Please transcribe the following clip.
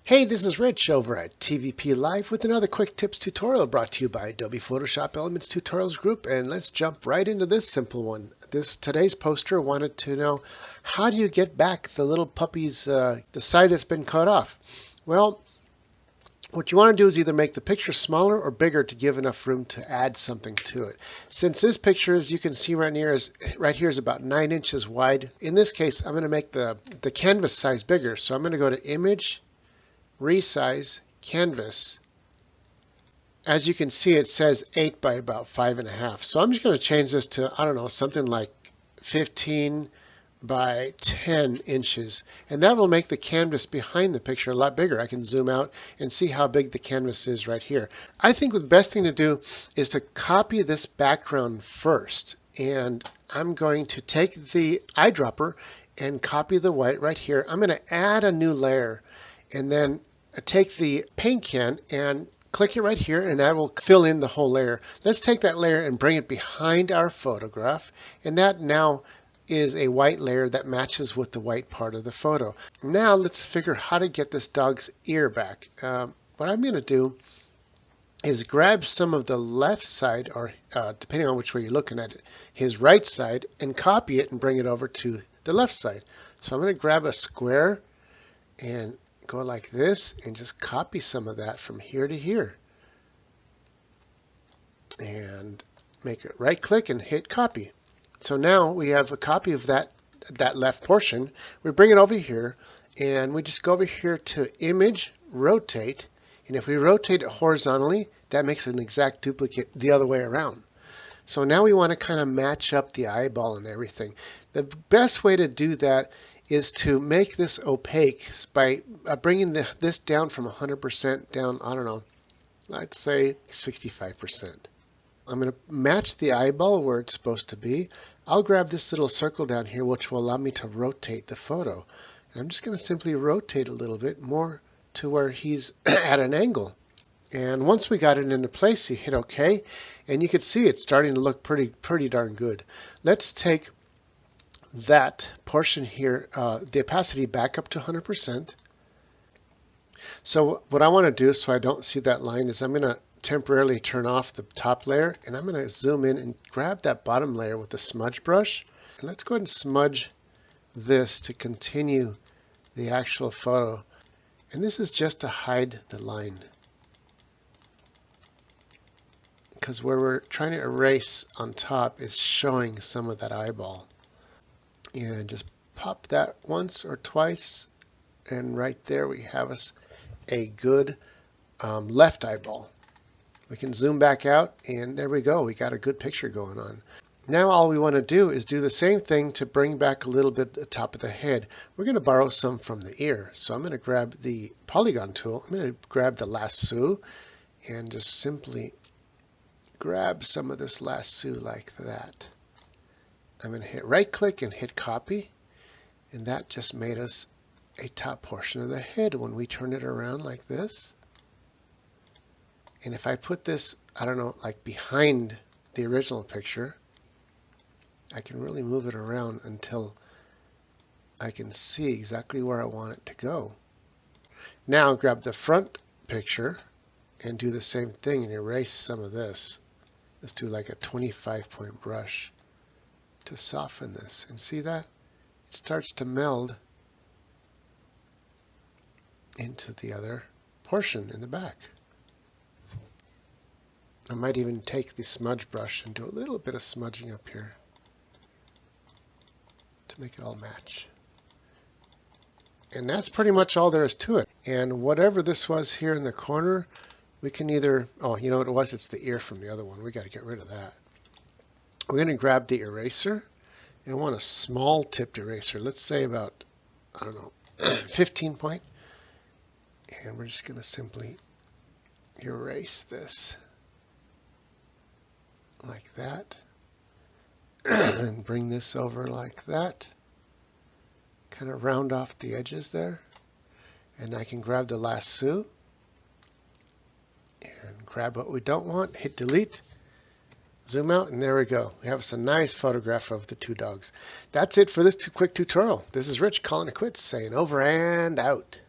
Hey, this is Rich over at TVP Live with another quick tips tutorial brought to you by Adobe Photoshop Elements Tutorials Group, and let's jump right into this simple one. Today's poster wanted to know, how do you get back the little puppy's the side that's been cut off? Well, what you want to do is either make the picture smaller or bigger to give enough room to add something to it. Since this picture, as you can see right here, is about 9 inches wide. In this case, I'm going to make the canvas size bigger. So I'm going to go to Image, Resize, Canvas. As you can see, it says 8 by about 5.5. So I'm just going to change this to, I don't know, something like 15 by 10 inches. And that will make the canvas behind the picture a lot bigger. I can zoom out and see how big the canvas is right here. I think the best thing to do is to copy this background first. And I'm going to take the eyedropper and copy the white right here. I'm going to add a new layer. And then take the paint can and click it right here, and that will fill in the whole layer. Let's take that layer and bring it behind our photograph, and that now is a white layer that matches with the white part of the photo. Now let's figure how to get this dog's ear back. What I'm going to do is grab some of the left side, or depending on which way you're looking at it, his right side, and copy it and bring it over to the left side. So I'm going to grab a square and go like this and just copy some of that from here to here. And make it right click and hit copy. So now we have a copy of that left portion. We bring it over here and we just go over here to Image, Rotate. And if we rotate it horizontally, that makes an exact duplicate the other way around. So now we want to kind of match up the eyeball and everything. The best way to do that is to make this opaque by bringing this down from 100% down, I don't know, let's say 65%. I'm going to match the eyeball where it's supposed to be. I'll grab this little circle down here, which will allow me to rotate the photo. And I'm just going to simply rotate a little bit more to where he's at an angle. And once we got it into place, you hit OK, and you can see it's starting to look pretty darn good. Let's take that portion here, the opacity back up to 100%. So what I want to do, so I don't see that line, is I'm going to temporarily turn off the top layer, and I'm going to zoom in and grab that bottom layer with the smudge brush. And let's go ahead and smudge this to continue the actual photo. And this is just to hide the line, because where we're trying to erase on top is showing some of that eyeball. And just pop that once or twice, and right there we have us a good left eyeball. We can zoom back out, and there we go. We got a good picture going on. Now all we want to do is do the same thing to bring back a little bit the top of the head. We're going to borrow some from the ear. So I'm going to grab the polygon tool. I'm going to grab the lasso and just simply grab some of this lasso like that. I'm going to hit right click and hit copy, and that just made us a top portion of the head when we turn it around like this. And if I put this, I don't know, like behind the original picture, I can really move it around until I can see exactly where I want it to go. Now grab the front picture and do the same thing and erase some of this. Let's do like a 25-point brush to soften this, and see that it starts to meld into the other portion in the back. I might even take the smudge brush and do a little bit of smudging up here to make it all match. And that's pretty much all there is to it. And whatever this was here in the corner, we can either, oh, you know what it was? It's the ear from the other one. We got to get rid of that. We're going to grab the eraser, and I want a small tipped eraser. Let's say about, I don't know, 15 point. And we're just going to simply erase this like that. And bring this over like that. Kind of round off the edges there. And I can grab the lasso and grab what we don't want, hit delete. Zoom out, and there we go. We have a nice photograph of the two dogs. That's it for this quick tutorial. This is Rich calling it quits, saying over and out.